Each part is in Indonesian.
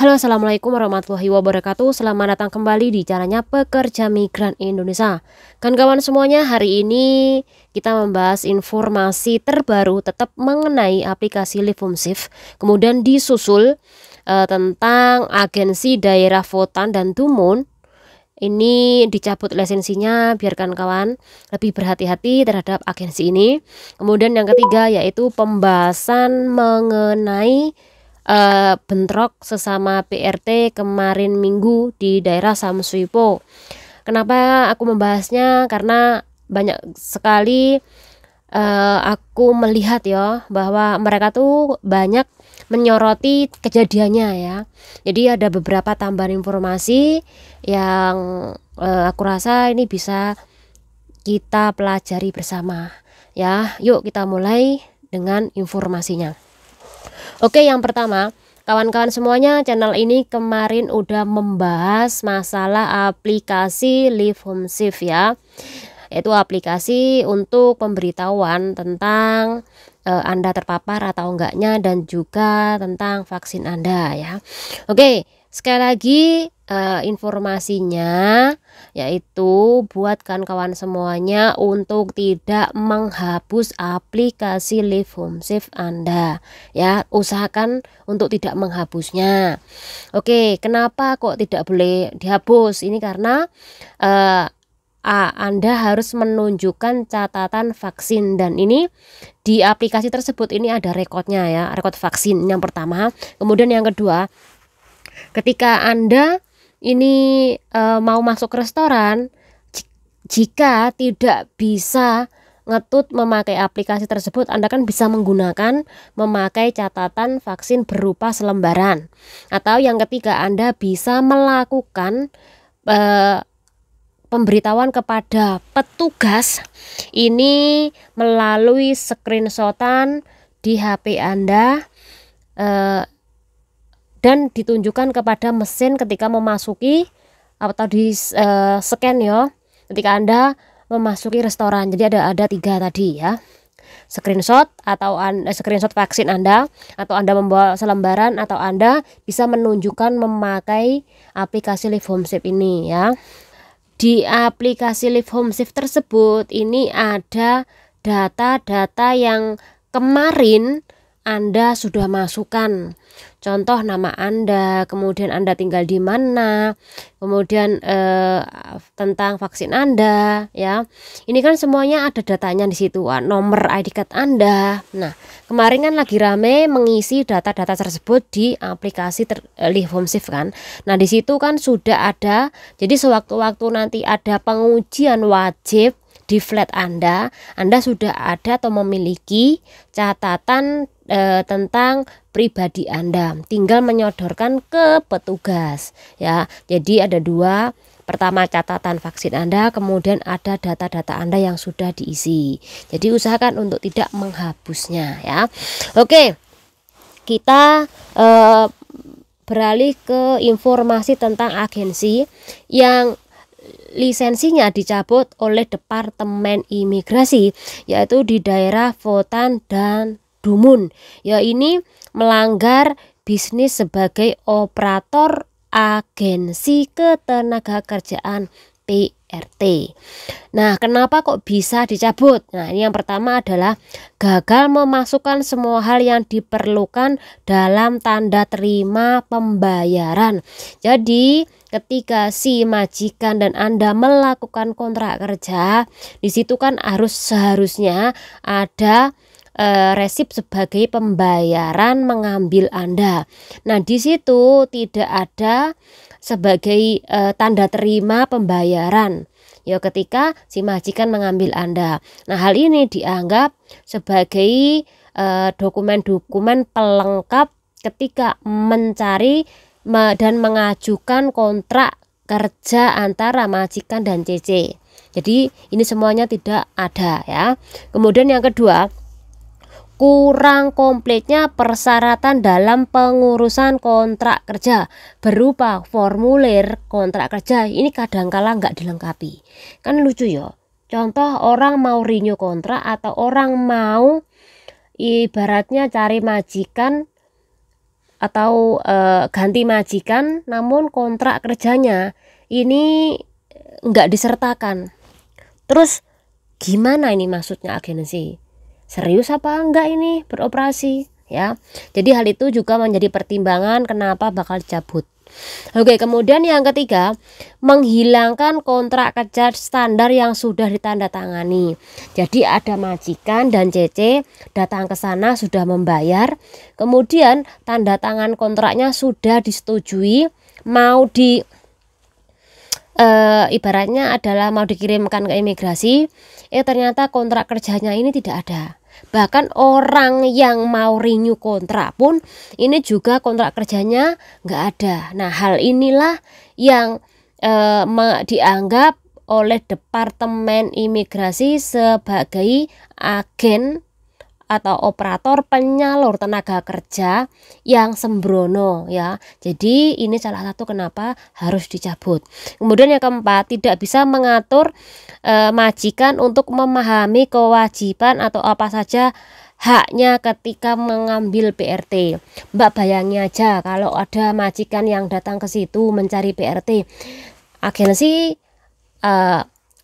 Halo, assalamualaikum warahmatullahi wabarakatuh. Selamat datang kembali di channelnya Pekerja Migran Indonesia. Kawan-kawan semuanya, hari ini kita membahas informasi terbaru tetap mengenai aplikasi Livumsif. Kemudian disusul tentang agensi daerah Votan dan Dumun. Ini dicabut lisensinya, biarkan kawan lebih berhati-hati terhadap agensi ini. Kemudian yang ketiga yaitu pembahasan mengenai bentrok sesama PRT kemarin Minggu di daerah Samsuipo. Kenapa aku membahasnya? Karena banyak sekali aku melihat ya bahwa mereka tuh banyak menyoroti kejadiannya ya. Jadi ada beberapa tambahan informasi yang aku rasa ini bisa kita pelajari bersama ya. Yuk kita mulai dengan informasinya. Oke, yang pertama, kawan-kawan semuanya, channel ini kemarin udah membahas masalah aplikasi Livumsif ya. Yaitu aplikasi untuk pemberitahuan tentang Anda terpapar atau enggaknya dan juga tentang vaksin Anda ya. Oke, sekali lagi informasinya yaitu buat kawan-kawan semuanya untuk tidak menghapus aplikasi Livumsif Anda ya, usahakan untuk tidak menghapusnya. Oke, kenapa kok tidak boleh dihapus? Ini karena Anda harus menunjukkan catatan vaksin, dan ini di aplikasi tersebut ini ada rekodnya ya, rekod vaksin yang pertama. Kemudian yang kedua, ketika Anda ini mau masuk ke restoran, jika tidak bisa ngetut memakai aplikasi tersebut, Anda kan bisa menggunakan memakai catatan vaksin berupa selembaran. Atau yang ketiga, Anda bisa melakukan pemberitahuan kepada petugas ini melalui screenshotan di HP Anda dan ditunjukkan kepada mesin ketika memasuki atau di scan ya ketika Anda memasuki restoran. Jadi ada tiga tadi ya, screenshot atau screenshot vaksin Anda, atau Anda membawa selembaran, atau Anda bisa menunjukkan memakai aplikasi Livumsif ini ya. Di aplikasi Livumsif tersebut ini ada data-data yang kemarin Anda sudah masukkan. Contoh nama Anda, kemudian Anda tinggal di mana, kemudian tentang vaksin Anda ya. Ini kan semuanya ada datanya di situ, nomor ID card Anda. Nah, kemarin kan lagi rame mengisi data-data tersebut di aplikasi Livumsif kan. Nah, di situ kan sudah ada. Jadi sewaktu-waktu nanti ada pengujian wajib di flat Anda sudah ada atau memiliki catatan tentang pribadi Anda, tinggal menyodorkan ke petugas ya. Jadi ada dua, pertama catatan vaksin Anda, kemudian ada data-data Anda yang sudah diisi. Jadi usahakan untuk tidak menghapusnya ya. Oke, kita beralih ke informasi tentang agensi yang lisensinya dicabut oleh Departemen Imigrasi, yaitu di daerah Votan dan Dumun. Ya, ini melanggar bisnis sebagai operator agensi ketenagakerjaan PRT. Nah, kenapa kok bisa dicabut? Nah, ini yang pertama adalah gagal memasukkan semua hal yang diperlukan dalam tanda terima pembayaran. Jadi ketika si majikan dan Anda melakukan kontrak kerja, di situ kan seharusnya ada resip sebagai pembayaran mengambil Anda. Nah, di situ tidak ada sebagai tanda terima pembayaran ya ketika si majikan mengambil Anda. Nah, hal ini dianggap sebagai dokumen-dokumen pelengkap ketika mencari dan mengajukan kontrak kerja antara majikan dan CC. Jadi ini semuanya tidak ada ya. Kemudian yang kedua, kurang komplitnya persyaratan dalam pengurusan kontrak kerja berupa formulir kontrak kerja. Ini kadangkala nggak dilengkapi. Kan lucu ya. Contoh, orang mau renew kontrak atau orang mau ibaratnya cari majikan atau ganti majikan namun kontrak kerjanya ini nggak disertakan. Terus gimana ini maksudnya agensi? Serius apa enggak ini beroperasi ya? Jadi hal itu juga menjadi pertimbangan kenapa bakal dicabut. Oke, kemudian yang ketiga, menghilangkan kontrak kerja standar yang sudah ditandatangani. Jadi ada majikan dan CC datang ke sana sudah membayar, kemudian tanda tangan kontraknya sudah disetujui, mau di ibaratnya adalah mau dikirimkan ke imigrasi, ternyata kontrak kerjanya ini tidak ada. Bahkan orang yang mau renew kontrak pun ini juga kontrak kerjanya nggak ada. Nah, hal inilah yang dianggap oleh Departemen Imigrasi sebagai agen atau operator penyalur tenaga kerja yang sembrono ya. Jadi ini salah satu kenapa harus dicabut. Kemudian yang keempat, tidak bisa mengatur majikan untuk memahami kewajiban atau apa saja haknya ketika mengambil BRT. Mbak bayangi aja kalau ada majikan yang datang ke situ mencari BRT, agensi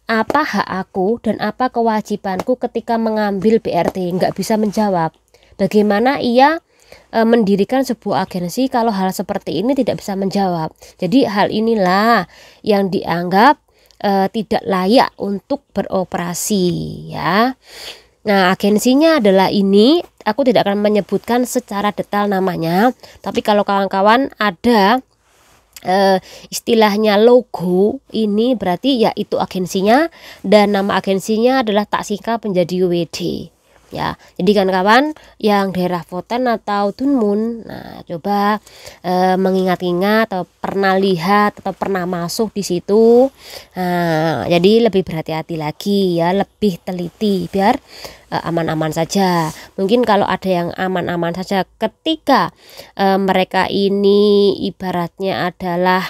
apa hak aku dan apa kewajibanku ketika mengambil BRT, nggak bisa menjawab. Bagaimana ia mendirikan sebuah agensi kalau hal seperti ini tidak bisa menjawab. Jadi hal inilah yang dianggap tidak layak untuk beroperasi ya. Nah, agensinya adalah ini, aku tidak akan menyebutkan secara detail namanya, tapi kalau kawan-kawan ada istilahnya logo ini berarti ya itu agensinya, dan nama agensinya adalah tak singkat menjadi WD ya. Jadi kan kawan yang daerah Voten atau Dunmun, nah coba mengingat-ingat atau pernah lihat atau pernah masuk di situ. Nah, jadi lebih berhati-hati lagi ya, lebih teliti biar aman-aman saja. Mungkin kalau ada yang aman-aman saja ketika mereka ini ibaratnya adalah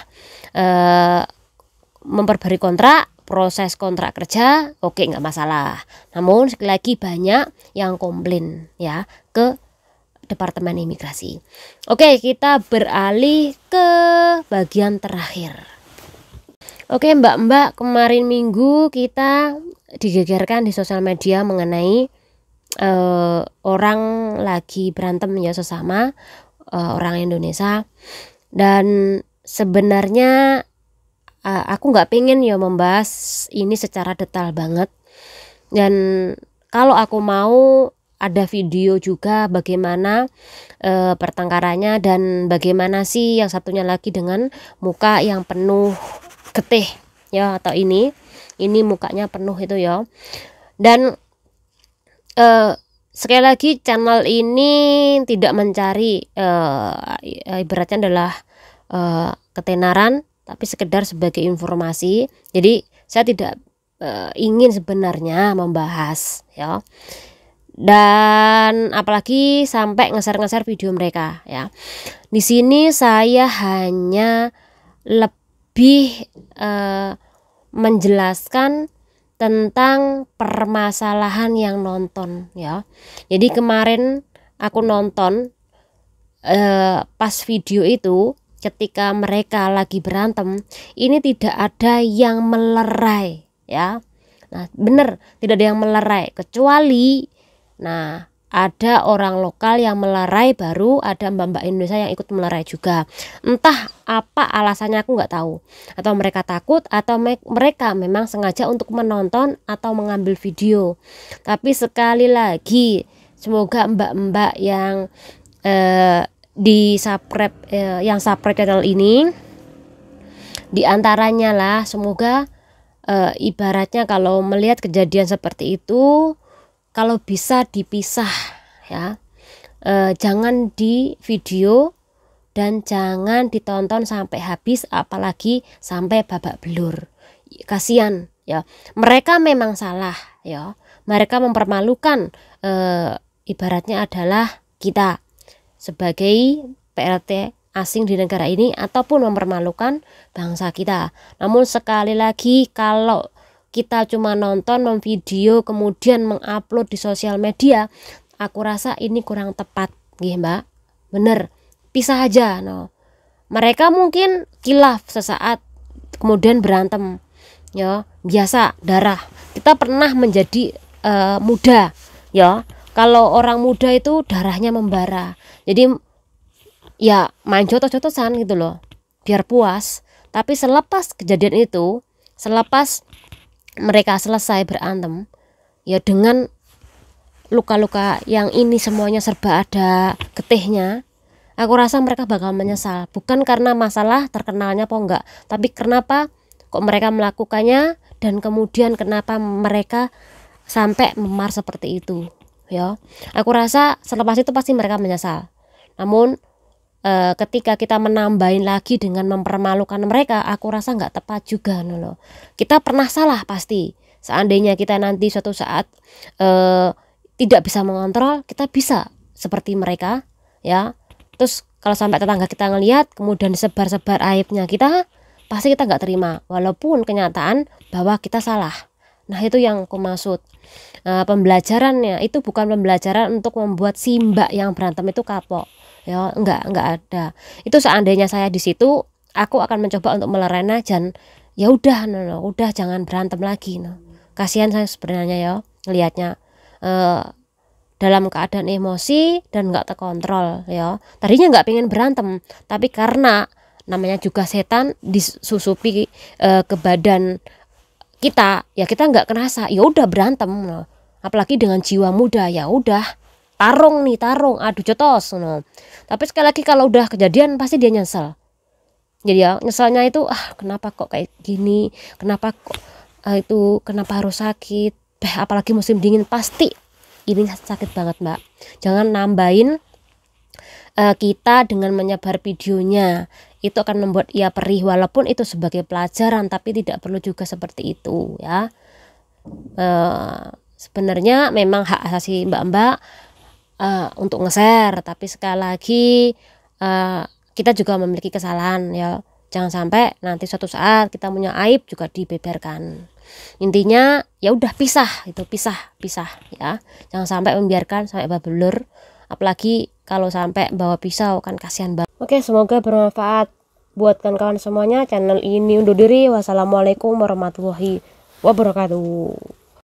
memperbarui kontrak, proses kontrak kerja, oke, nggak masalah. Namun sekali lagi banyak yang komplain ya ke Departemen Imigrasi. Oke, kita beralih ke bagian terakhir. Oke mbak-mbak, kemarin minggu kita digegerkan di sosial media mengenai orang lagi berantem ya sesama orang Indonesia, dan sebenarnya aku nggak pengen ya membahas ini secara detail banget, dan kalau aku mau ada video juga bagaimana pertengkarannya dan bagaimana sih yang satunya lagi dengan muka yang penuh getih ya, atau ini mukanya penuh itu ya. Dan sekali lagi channel ini tidak mencari ibaratnya adalah ketenaran, tapi sekedar sebagai informasi. Jadi saya tidak ingin sebenarnya membahas ya, dan apalagi sampai nge-share video mereka ya. Di sini saya hanya lebih menjelaskan tentang permasalahan yang nonton ya. Jadi kemarin aku nonton pas video itu, ketika mereka lagi berantem ini tidak ada yang melerai ya. Nah bener, tidak ada yang melerai, kecuali nah ada orang lokal yang melerai, baru ada mbak-mbak Indonesia yang ikut melerai juga. Entah apa alasannya aku nggak tahu, atau mereka takut atau mereka memang sengaja untuk menonton atau mengambil video. Tapi sekali lagi semoga mbak-mbak yang di subscribe yang subscribe channel ini diantaranya lah, semoga ibaratnya kalau melihat kejadian seperti itu, kalau bisa dipisah ya, jangan di video dan jangan ditonton sampai habis, apalagi sampai babak belur. Kasihan ya, mereka memang salah ya, mereka mempermalukan ibaratnya adalah kita sebagai PLT asing di negara ini, ataupun mempermalukan bangsa kita. Namun sekali lagi, kalau kita cuma nonton, memvideo, kemudian mengupload di sosial media, aku rasa ini kurang tepat nggih Mbak. Bener, pisah aja. No, mereka mungkin kilaf sesaat kemudian berantem, ya biasa darah. Kita pernah menjadi muda, ya. Kalau orang muda itu darahnya membara, jadi ya main jotos-jotosan gitu loh biar puas. Tapi selepas kejadian itu, selepas mereka selesai berantem, ya dengan luka-luka yang ini semuanya serba ada getihnya, aku rasa mereka bakal menyesal. Bukan karena masalah terkenalnya apa enggak, tapi kenapa kok mereka melakukannya, dan kemudian kenapa mereka sampai memar seperti itu, ya. Aku rasa selepas itu pasti mereka menyesal. Namun ketika kita menambahin lagi dengan mempermalukan mereka, aku rasa nggak tepat juga loh. Kita pernah salah pasti. Seandainya kita nanti suatu saat tidak bisa mengontrol, kita bisa seperti mereka, ya. Terus kalau sampai tetangga kita ngelihat kemudian disebar-sebar aibnya kita, pasti kita nggak terima, walaupun kenyataan bahwa kita salah. Nah, itu yang aku maksud. Pembelajarannya itu bukan pembelajaran untuk membuat si mbak yang berantem itu kapok, ya. Enggak ada. Itu seandainya saya di situ, aku akan mencoba untuk melerena dan ya udah, udah jangan berantem lagi. Kasihan saya sebenarnya, ya, ngelihatnya dalam keadaan emosi dan nggak terkontrol, ya. Tadinya nggak pengen berantem, tapi karena namanya juga setan disusupi ke badan kita, ya kita nggak kerasa, ya udah berantem. Apalagi dengan jiwa muda, ya udah tarung adu jotos. Tapi sekali lagi kalau udah kejadian pasti dia nyesel. Jadi ya nyeselnya itu kenapa kok kayak gini, kenapa kok kenapa harus sakit, apalagi musim dingin, pasti ini sakit banget, Mbak. Jangan nambahin kita dengan menyebar videonya, itu akan membuat ia perih, walaupun itu sebagai pelajaran, tapi tidak perlu juga seperti itu, ya. Sebenarnya memang hak asasi mbak-mbak untuk nge-share, tapi sekali lagi kita juga memiliki kesalahan, ya. Jangan sampai nanti suatu saat kita punya aib juga dibeberkan. Intinya ya udah pisah, ya. Jangan sampai membiarkan sampai babelur, apalagi kalau sampai bawa pisau, kan kasihan banget. Oke, semoga bermanfaat buat kawan-kawan semuanya. Channel ini undur diri. Wassalamualaikum warahmatullahi wabarakatuh.